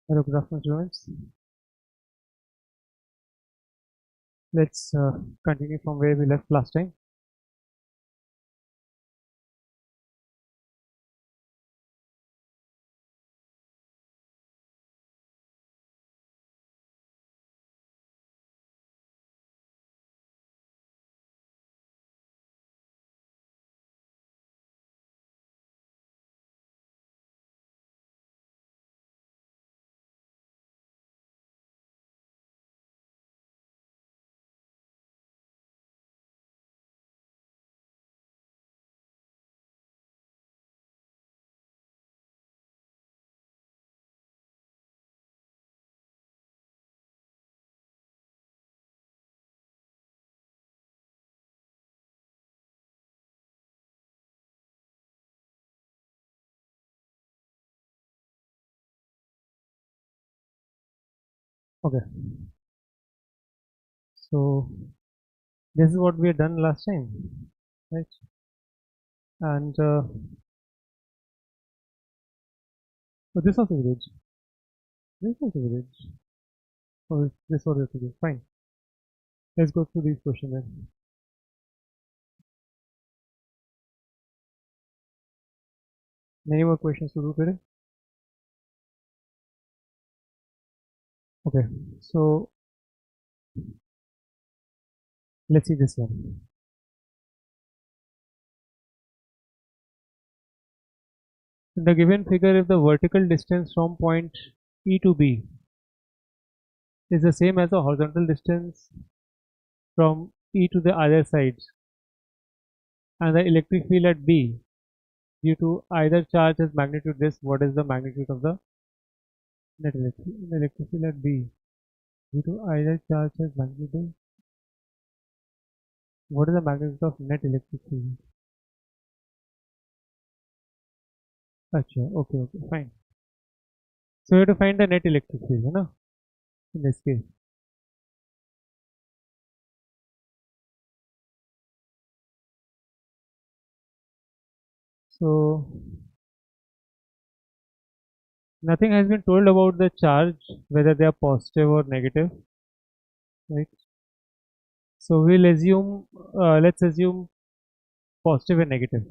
Hello, good afternoon, students. Let's continue from where we left last time. Okay, so this is what we had done last time, right? And so this was the village. This was the village. Oh, this was the village. Fine. Let's go through these questions then. Many more questions to do today. Okay, so let's see this one. In the given figure, if the vertical distance from point E to B is the same as the horizontal distance from E to the other sides, and the electric field at B due to either charge has magnitude this, what is the magnitude of the net electric field at B due to either charge has magnitude, what is the magnitude of net electric field? Achha, okay, fine. So we have to find the net electric field, you know, in this case. So nothing has been told about the charge, whether they are positive or negative, right? So we'll assume, let's assume positive and negative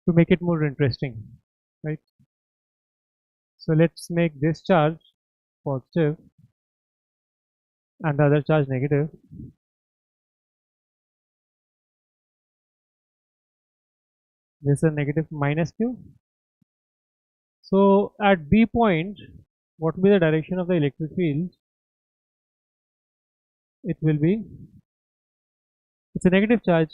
to make it more interesting, right? So let's make this charge positive and the other charge negative. This is a negative minus q. So at B point, what will be the direction of the electric field? It will be, it's a negative charge.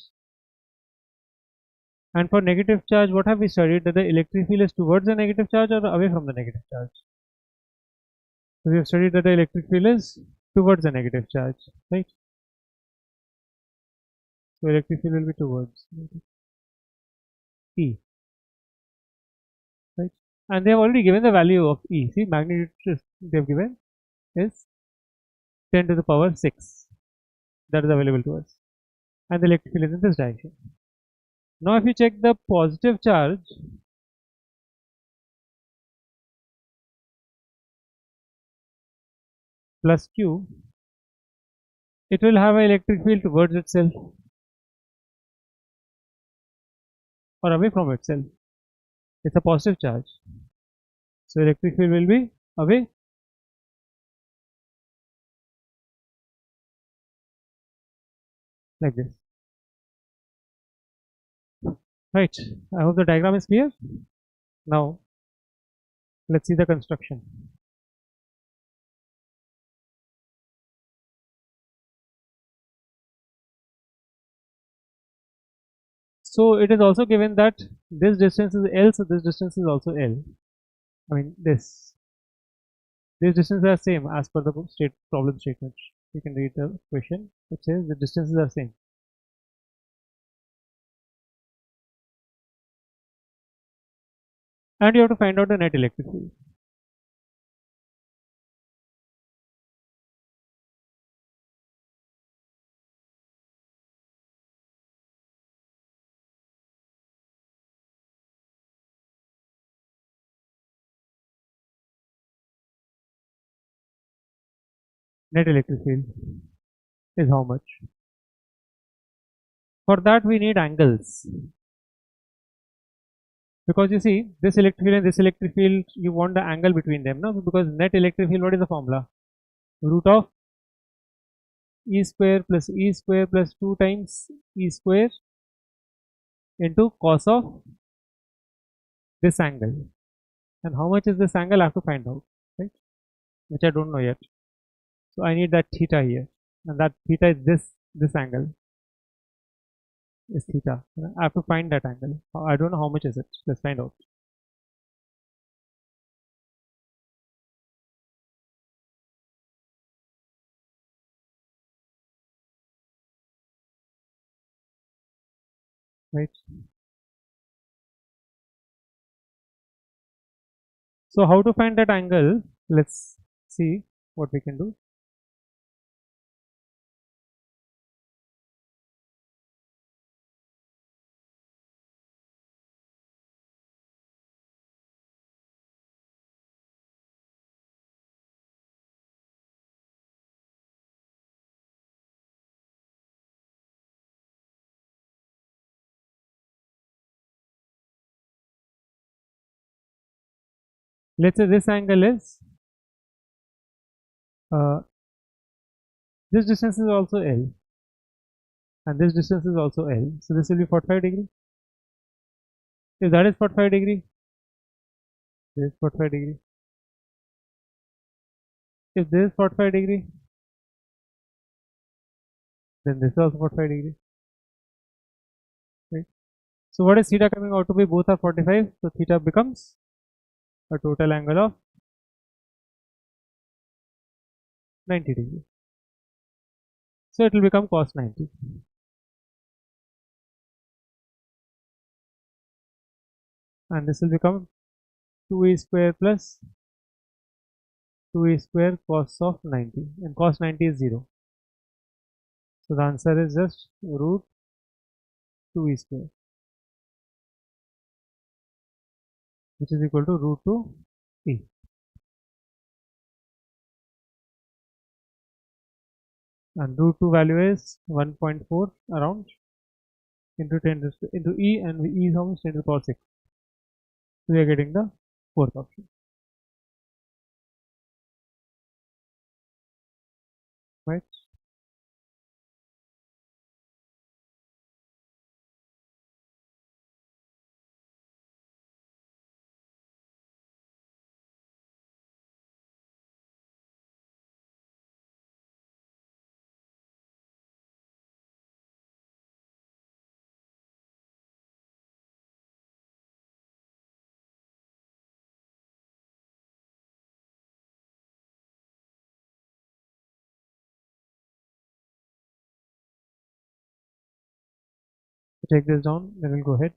And for negative charge, what have we studied? That the electric field is towards the negative charge or away from the negative charge? So we have studied that the electric field is towards the negative charge, right? So electric field will be towards E, right? And they have already given the value of E. See, magnitude they have given is 10 to the power 6. That is available to us. And the electric field is in this direction. Now if you check the positive charge, plus q, it will have an electric field towards itself or away from itself. It's a positive charge. So electric field will be away, like this. Right. I hope the diagram is clear. Now let's see the construction. So it is also given that this distance is L, so this distance is also L. I mean this. These distances are same as per the problem statement. You can read the question. It says the distances are same. And you have to find out the net electric field. net electric field is how much. For that we need angles, because you see this electric field and this electric field, you want the angle between them, no? Because net electric field, what is the formula? Root of E square plus E square plus 2 times E square into cos of this angle. And how much is this angle? I have to find out, right? Which I don't know yet. So I need that theta here, and that theta is this angle is theta. I have to find that angle. I don't know how much is it. Let's find out. Right. So how to find that angle? Let's see what we can do. Let's say this angle is uh, this distance is also L, and this distance is also L. So this will be 45 degree. If that is 45 degree, this is 45 degree. If this is 45 degree, then this is also 45 degree. Right. So what is theta coming out to be? Both are 45. So theta becomes a total angle of 90 degree. So it will become cos 90. And this will become 2e square plus 2e square cos of 90. And cos 90 is 0. So the answer is just root 2e square, which is equal to root 2e. And root 2 value is 1.4 around into 10 into e, and e is almost 10 to the power 6. So we are getting the fourth option. Right. So take this down, then we'll go ahead.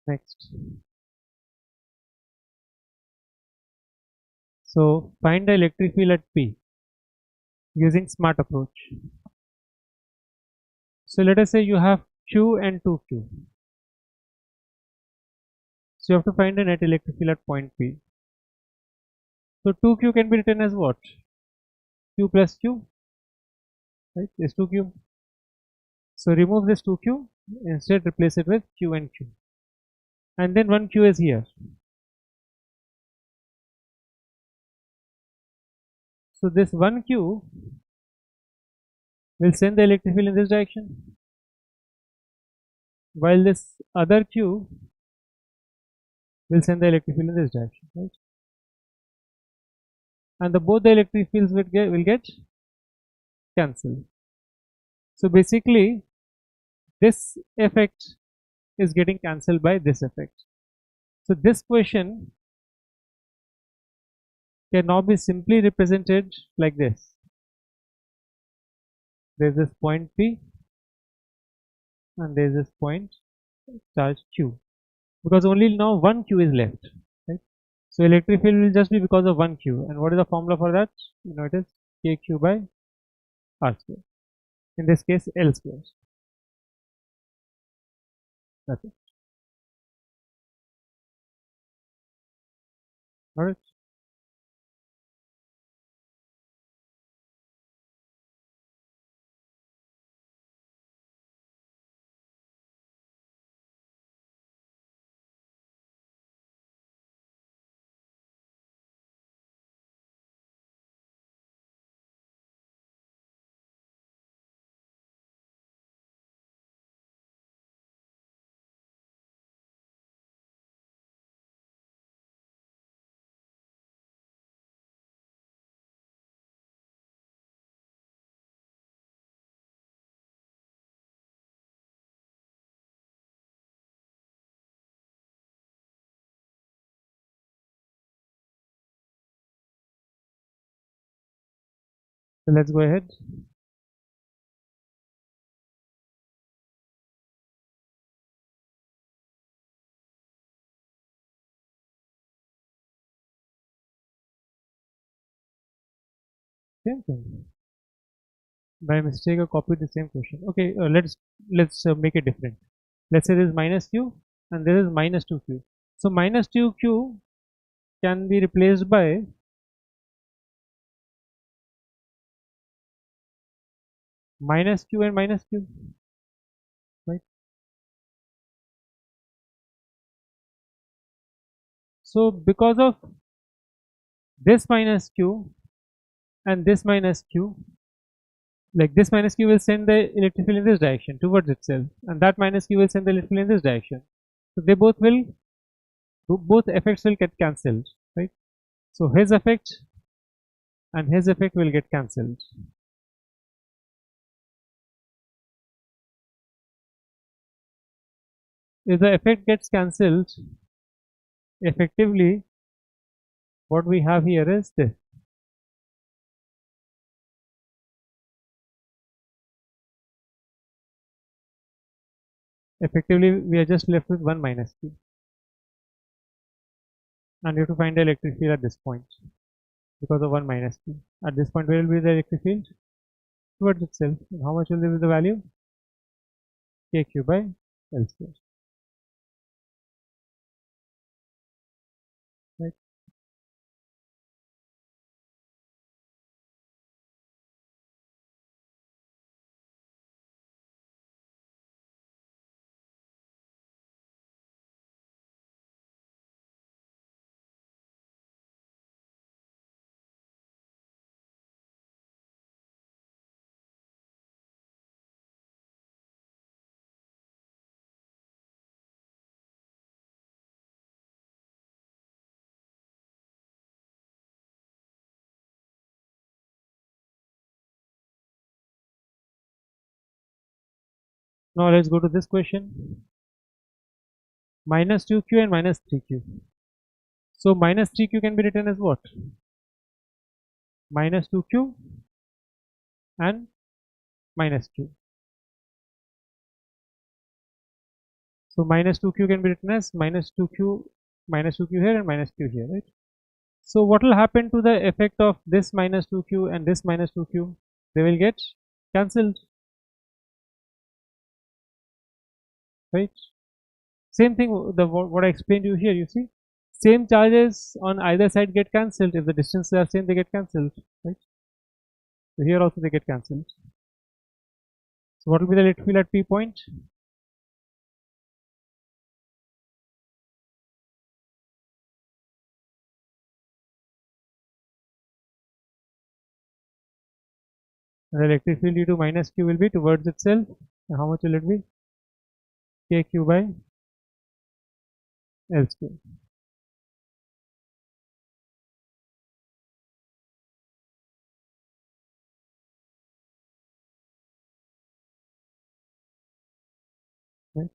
Next. So find the electric field at P using smart approach. So let us say you have Q and 2Q. So you have to find the net electric field at point P. So 2Q can be written as what? Q plus Q, right? Is 2Q. So remove this 2q, instead replace it with q and q. And then 1q is here. So this 1q will send the electric field in this direction, while this other q will send the electric field in this direction, right? And both the electric fields will get cancelled. So basically, this effect is getting cancelled by this effect. So this question can now be simply represented like this. There's this point P and there's this point charge Q, because only now one Q is left, right? So electric field will just be because of one Q. And what is the formula for that? You know, it is KQ by R square. In this case, L square. That's it. Alright. So let's go ahead. Same thing. By mistake, I copied the same question. Okay, let's make it different. Let's say this is minus q and this is minus 2q. So minus 2q can be replaced by minus q and minus q, right? So because of this minus q and this minus q, like this minus q will send the electric field in this direction towards itself, and that minus q will send the electric field in this direction. So they both effects will get cancelled, right? So his effect and his effect will get cancelled. If the effect gets cancelled, effectively what we have here is this. Effectively we are just left with 1 minus q, and we have to find the electric field at this point because of 1 minus q. At this point, where will be the electric field? Towards itself. And how much will be the value? KQ by L square. Right. Now let's go to this question. Minus 2q and minus 3q. So minus 3q can be written as what? Minus 2q and minus q. So minus 2q can be written as minus 2q here and minus q here, right? So what will happen to the effect of this minus 2q and this minus 2q? They will get cancelled, right? Same thing, what I explained to you here, you see, same charges on either side get cancelled. If the distances are same, they get cancelled, right? So here also they get cancelled. So what will be the electric field at P point? The electric field due to minus Q will be towards itself. And how much will it be? KQ by L square. Right?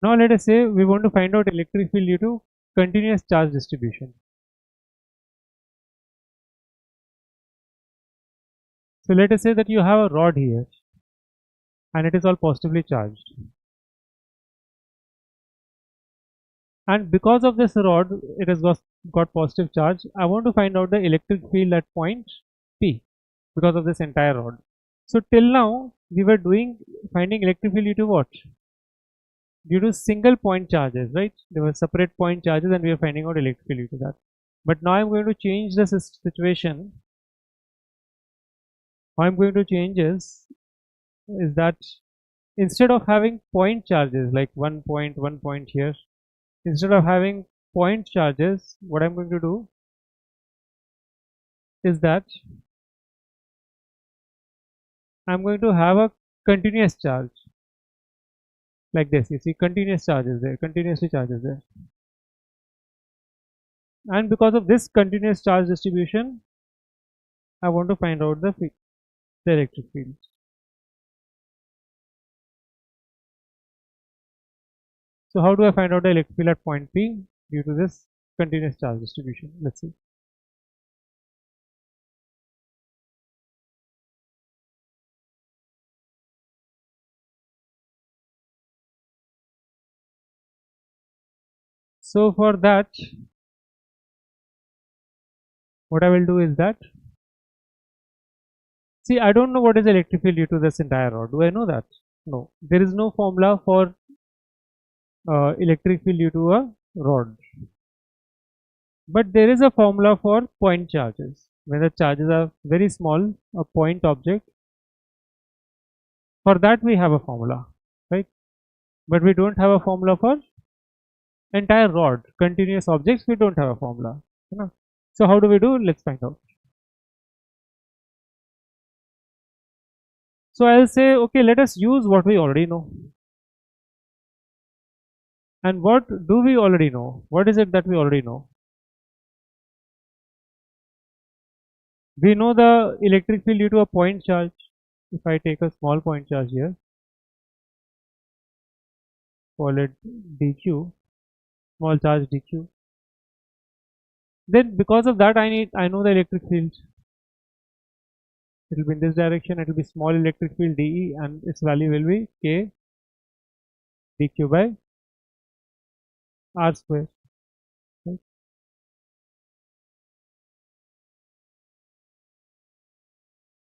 Now let us say we want to find out electric field due to continuous charge distribution. So let us say that you have a rod here and it is all positively charged. And because of this rod, it has got positive charge. I want to find out the electric field at point P because of this entire rod. So till now, we were doing finding electric field due to what? Due to single point charges, right? There were separate point charges and we are finding out electric field due to that. But now I'm going to change the situation. How I'm going to change is that instead of having point charges like 1 point here, instead of having point charges, what I'm going to do is that I'm going to have a continuous charge like this. You see continuous charges there, continuously charges there. And because of this continuous charge distribution, I want to find out the electric field. So how do I find out the electric field at point P due to this continuous charge distribution? Let's see. So for that, what I will do is that, see, I don't know what is electric field due to this entire rod. Do I know that? No. There is no formula for electric field due to a rod. But there is a formula for point charges. When the charges are very small, a point object, for that we have a formula, right? But we don't have a formula for entire rod. Continuous objects, we don't have a formula. You know? So how do we do? Let's find out. So I'll say, okay, let us use what we already know. And what do we already know? What is it that we already know? We know the electric field due to a point charge. If I take a small point charge here, call it dq, small charge dq. Then because of that, I know the electric field. It will be in this direction. It will be small electric field dE, and its value will be k dq by r square. Right?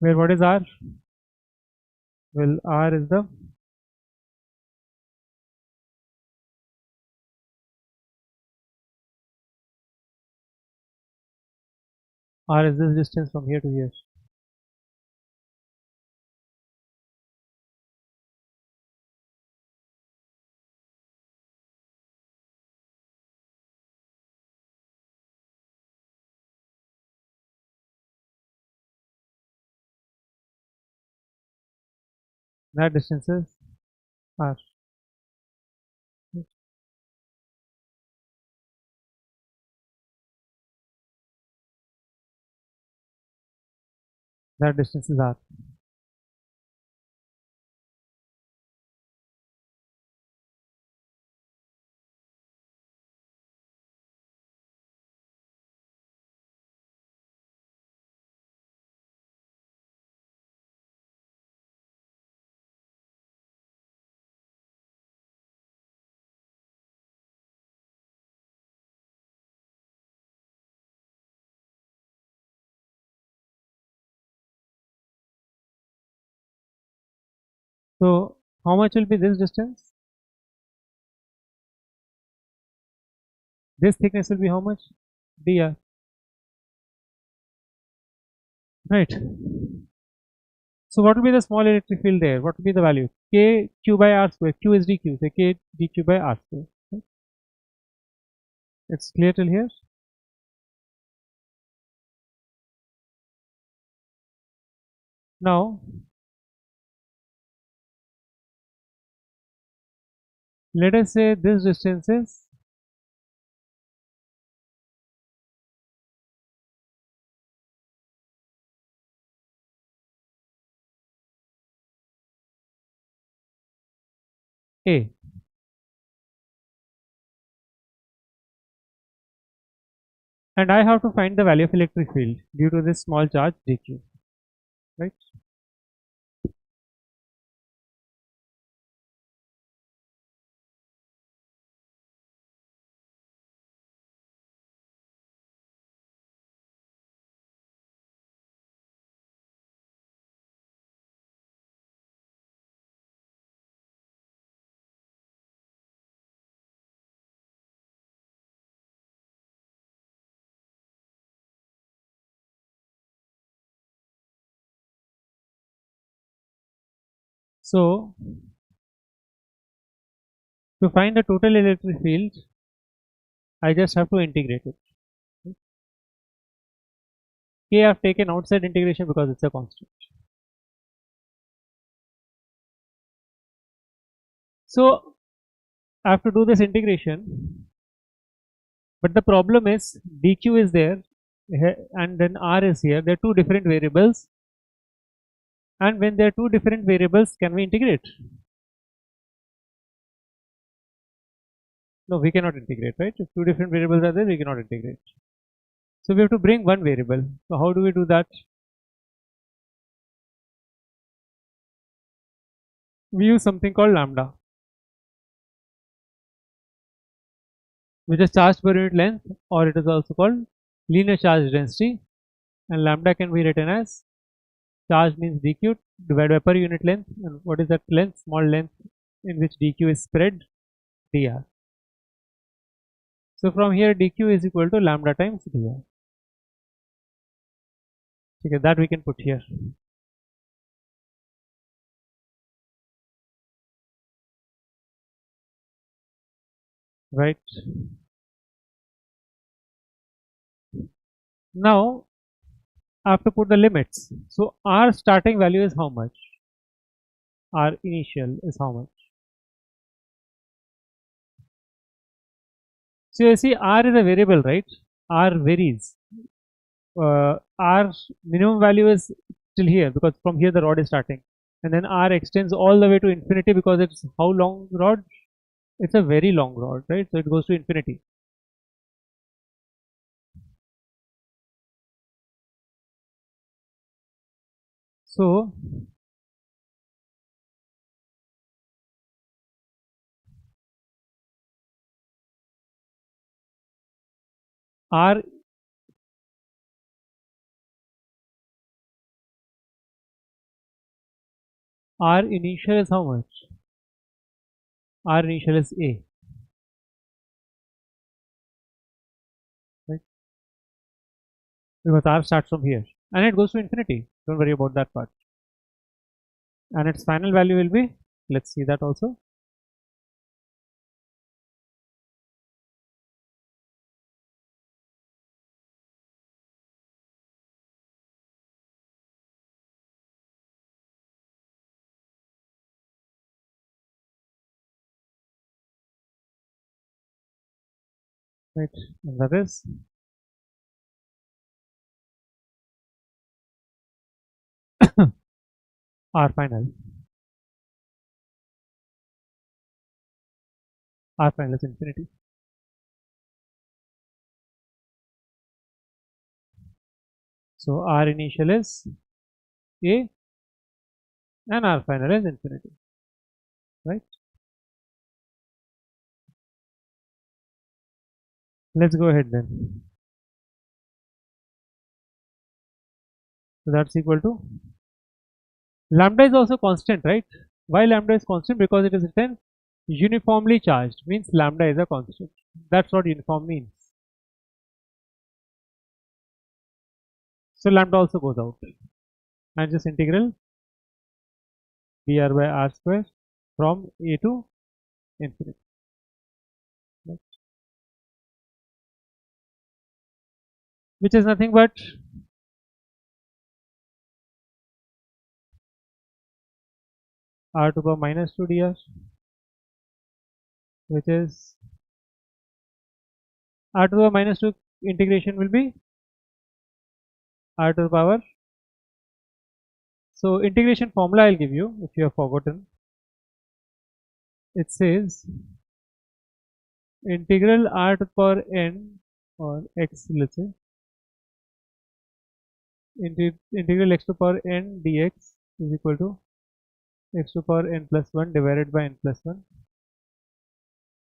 Where what is r? Well, r is this distance from here to here. That distance is r. That distance is r. So how much will be this distance? This thickness will be how much? dr, right? So what will be the small electric field there? What will be the value? K q by r square. Q is dq. So k dq by r square. Okay. It's clear till here? Now let us say this distance is a, and I have to find the value of electric field due to this small charge dq, right? So to find the total electric field, I just have to integrate it. K I have taken outside integration because it's a constant. So I have to do this integration, but the problem is dq is there and then r is here. They're two different variables, and when they're two different variables, can we integrate? No, we cannot integrate, right? If two different variables are there, we cannot integrate. So we have to bring one variable. So how do we do that? We use something called lambda, which is charge per unit length, or it is also called linear charge density, and lambda can be written as charge means dq divided by per unit length, and what is that length? Small length in which dq is spread, dr. So from here dq is equal to lambda times dr. Okay, that we can put here. Right. Now I have to put the limits. So our starting value is how much? Our initial is how much? So you see R is a variable, right? R varies. R minimum value is still here because from here the rod is starting, and then R extends all the way to infinity because it's how long rod? It's a very long rod, right? So it goes to infinity. So R R initial is how much? R initial is A, right? Because R starts from here and it goes to infinity. Don't worry about that part. And its final value will be, let's see that also. Right, and that is R final. R final is infinity. So R initial is A and R final is infinity, right? Let's go ahead then. So that's equal to lambda is also constant, right? Why lambda is constant? Because it is written uniformly charged, means lambda is a constant. That's what uniform means. So lambda also goes out, and just integral dr by r square from a to infinity. Which is nothing but r to the power minus 2 dr, which is r to the power minus 2 integration will be r to the power. So integration formula I'll give you if you have forgotten. It says integral r to the power n or x, let's say integral x to the power n dx is equal to x to the power n plus 1 divided by n plus 1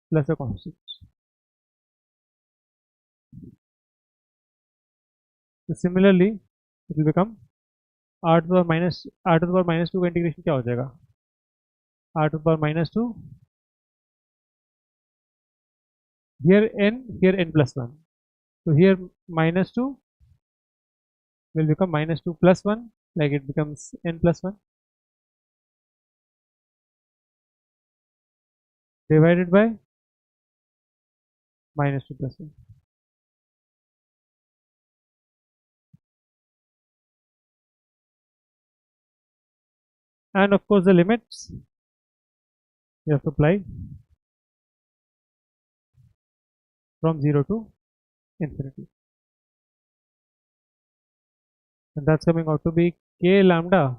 plus a constant. So similarly it will become r to the power minus 2 का integration क्या हो जाएगा, r to the power minus 2, here n plus 1, so here minus 2 will become minus 2 plus 1, like it becomes n plus 1 divided by minus 2 plus 1. And of course the limits you have to apply from 0 to infinity, and that's coming out to be k lambda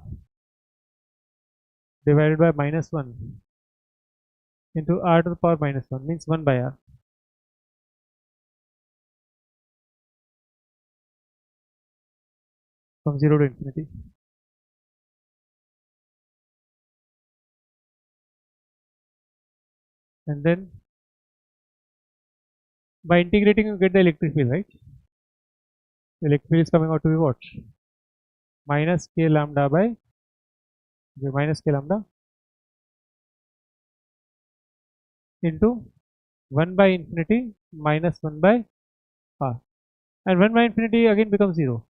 divided by minus 1 into r to the power minus 1, means 1 by r, from 0 to infinity. And then by integrating you get the electric field, right? The electric field is coming out to be what? Minus k lambda by minus k lambda into 1 by infinity minus 1 by r, and 1 by infinity again becomes 0.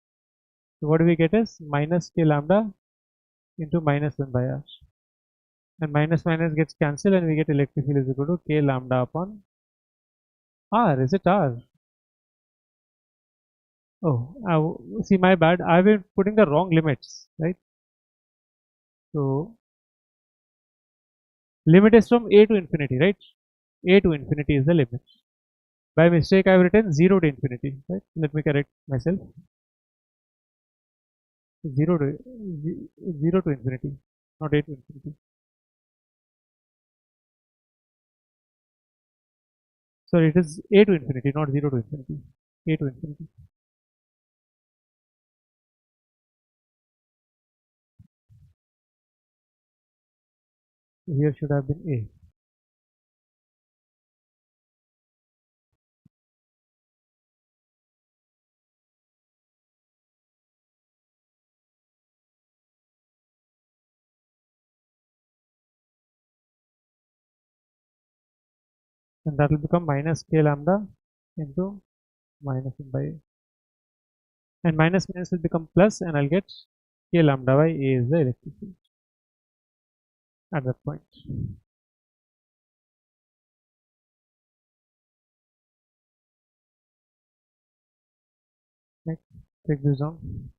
So what do we get is minus k lambda into minus 1 by r, and minus minus gets cancelled and we get electric field is equal to k lambda upon r. Is it r? Oh, see, my bad, I've been putting the wrong limits, right? So limit is from a to infinity, right? A to infinity is the limit. By mistake I've written 0 to infinity, right? Let me correct myself. 0 to 0 to infinity, not a to infinity. Sorry, it is a to infinity, not 0 to infinity. A to infinity. Here should have been a. And that will become minus k lambda into minus 1 by a. And minus minus will become plus, and I'll get k lambda by a is the electric field at that point. Next, take this down.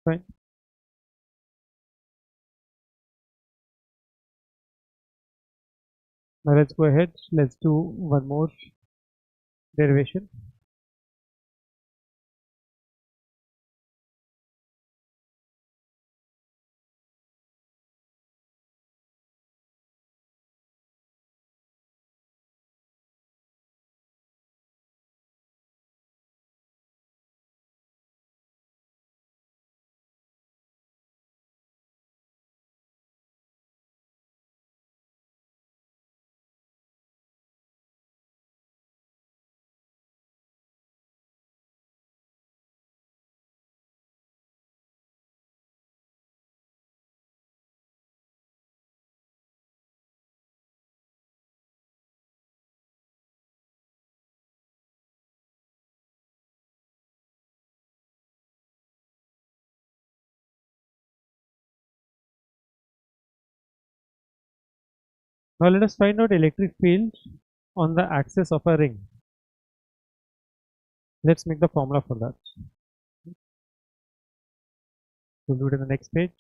Fine. Now let's go ahead. Let's do one more derivation. Now let us find out electric field on the axis of a ring. Let's make the formula for that. We'll do it in the next page.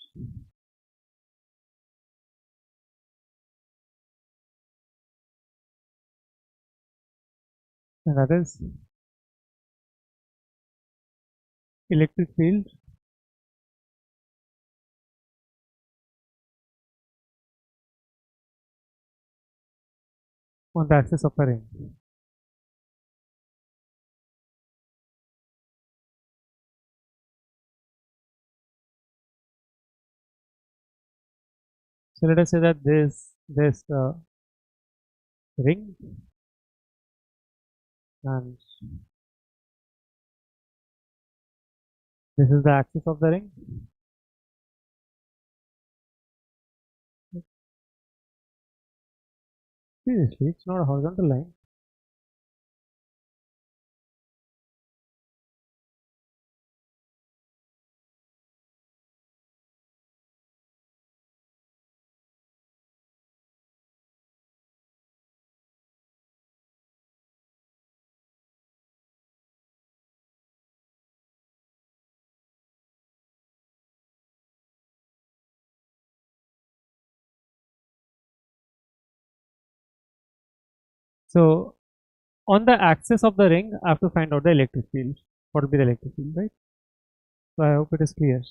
And that is electric field on the axis of a ring. So let us say that this ring, and this is the axis of the ring. Seriously, it's not a horizontal line. So on the axis of the ring, I have to find out the electric field. What will be the electric field, right? So I hope it is clear.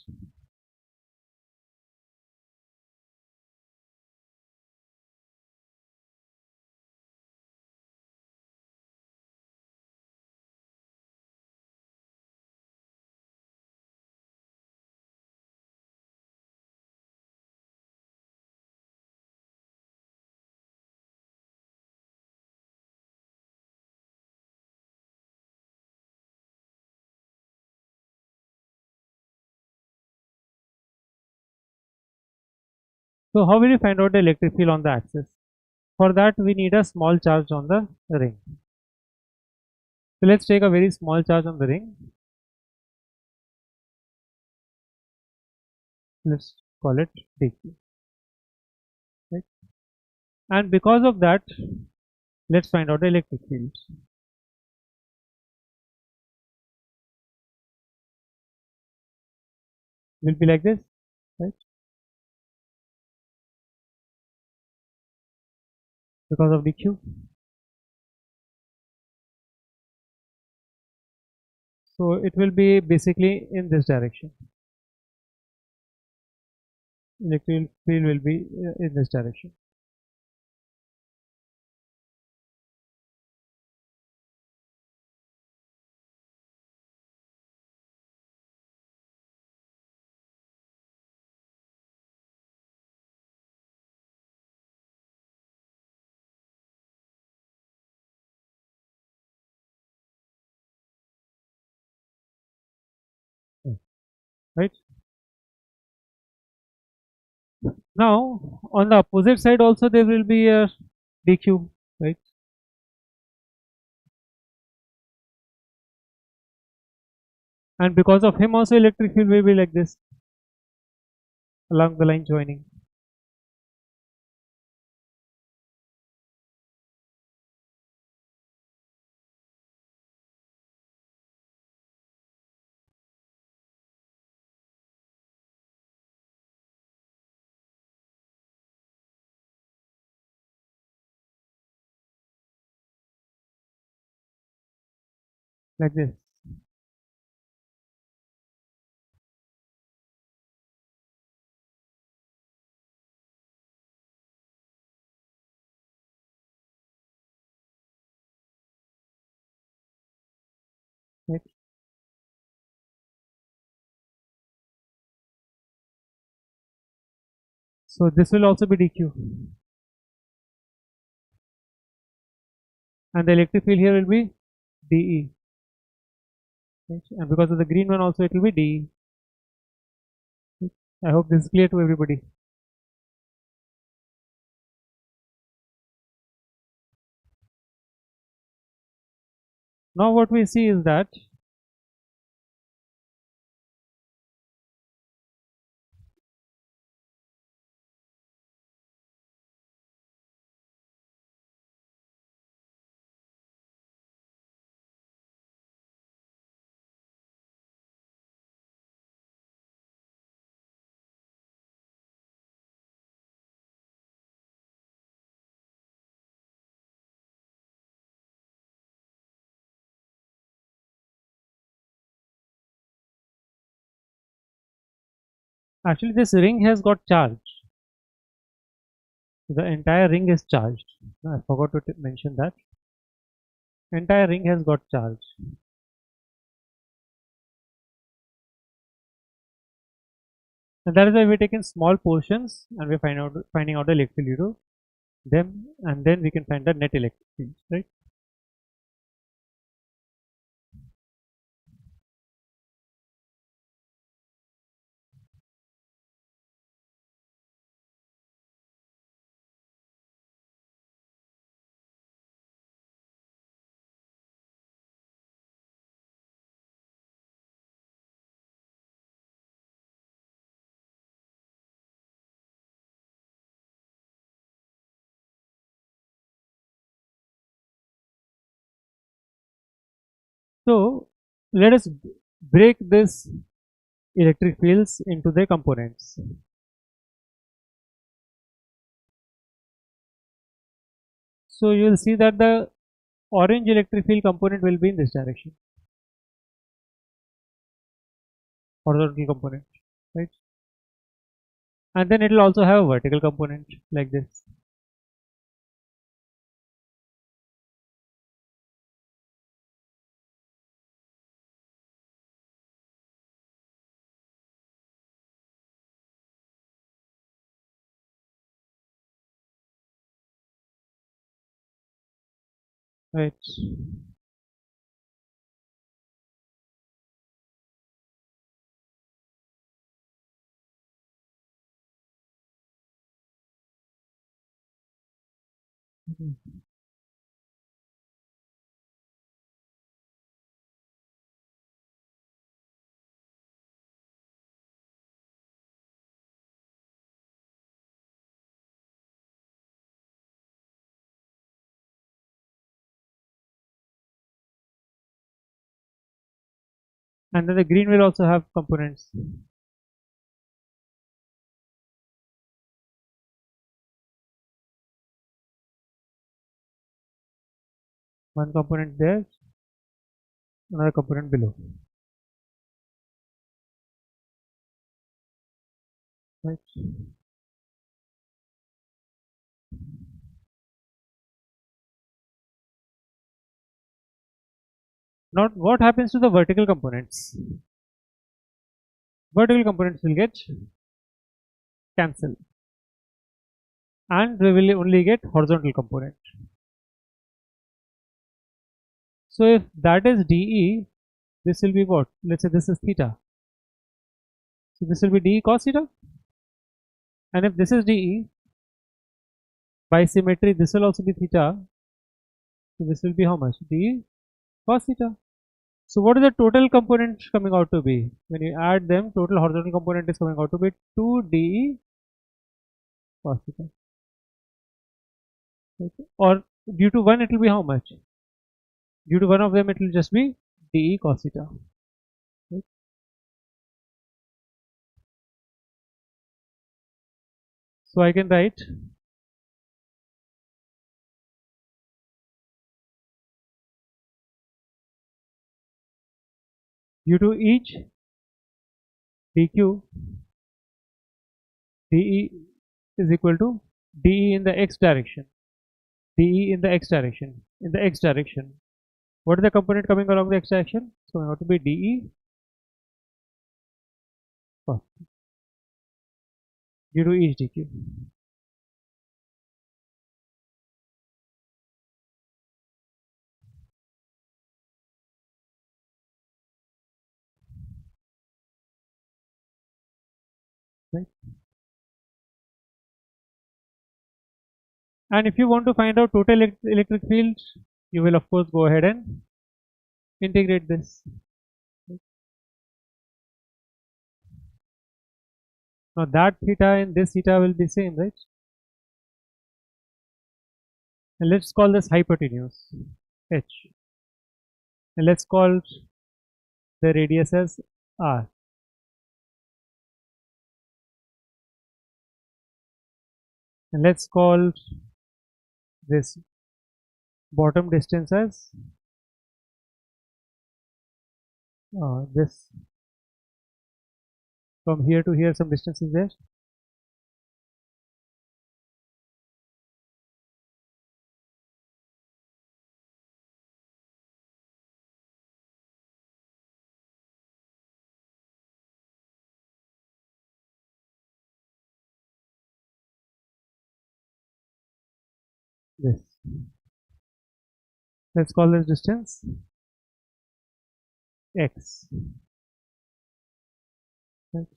So how will you find out the electric field on the axis? For that, we need a small charge on the ring. So let's take a very small charge on the ring. Let's call it dq. Right? And because of that, let's find out the electric field. Will be like this, right? Because of dq. So it will be basically in this direction. Electric field will be in this direction. Right? Now on the opposite side also there will be a dq, right? And because of him also electric field will be like this along the line joining. like this. Right? So this will also be dq, and the electric field here will be dE. Right? And because of the green one also it will be dE. Right? I hope this is clear to everybody. Now what we see is that actually this ring has got charge. The entire ring is charged. I forgot to mention that. Entire ring has got charge. And that is why we're taking small portions and we're finding out the electric field to them, and then we can find the net electric field, right? So let us break this electric fields into their components. So you will see that the orange electric field component will be in this direction, horizontal component, right? And then it will also have a vertical component like this. Right. Mhm. And then the green will also have components. One component there, another component below. Right. Now what happens to the vertical components? Vertical components will get cancelled, and we will only get horizontal component. So if that is dE, this will be what? Let's say this is theta. So this will be dE cos theta. And if this is dE, by symmetry this will also be theta. So this will be how much? dE cos theta. So what is the total component coming out to be? When you add them, total horizontal component is coming out to be 2 dE cos theta. Okay. Or due to one it will be how much? Due to one of them it will just be dE cos theta. Right? So I can write Due to each dq, dE is equal to dE in the x direction. dE in the x direction. In the x direction. What is the component coming along the x direction? So it ought to be dE first, due to each dq. Right? And if you want to find out total electric field, you will of course go ahead and integrate this. Now that theta and this theta will be same, right? And let's call this hypotenuse h. And let's call the radius as r. And let's call this bottom distance as this. From here to here some distance is there. This. Let's call this distance x. Right.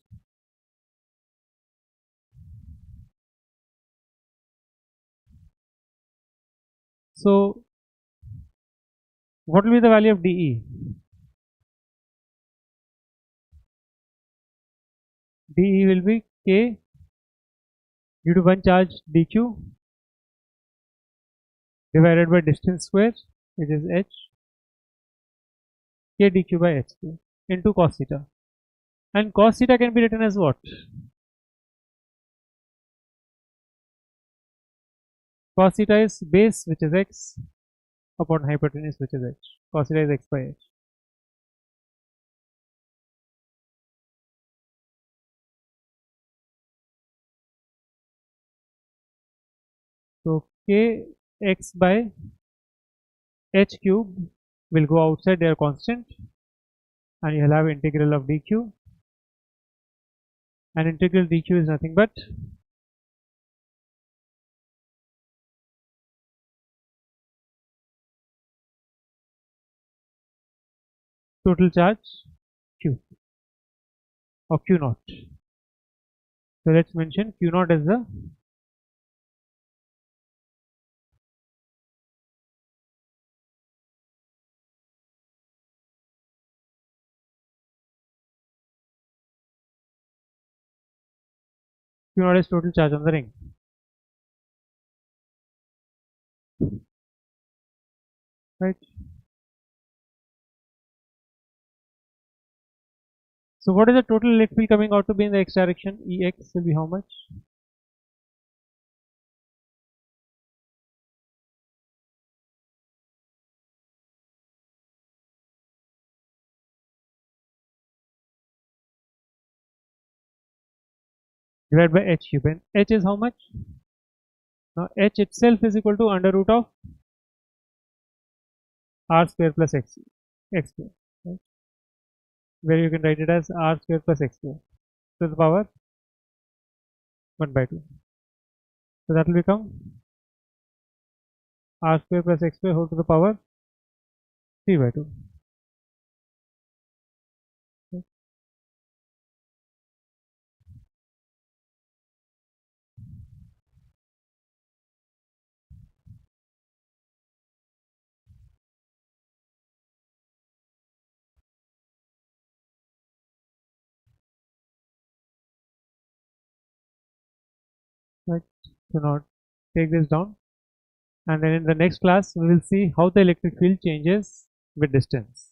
So what will be the value of dE? dE will be k due to one charge dq divided by distance square, which is h, k dq by h into cos theta. And cos theta can be written as what? Cos theta is base, which is x, upon hypotenuse, which is h. Cos theta is x by h. So kx by h cube will go outside, they are constant, and you will have integral of dq, and integral dq is nothing but total charge q or q naught. So let's mention q naught as the q naught is total charge on the ring. Right. So what is the total electric field coming out to be in the x direction? Ex will be how much? Divided by h cube, and h is how much? Now h itself is equal to under root of r square plus x square, right? Where you can write it as r square plus x square to the power 1 by 2. So that will become r square plus x square whole to the power 3 by 2. Okay. Right. So now take this down, and then in the next class we will see how the electric field changes with distance.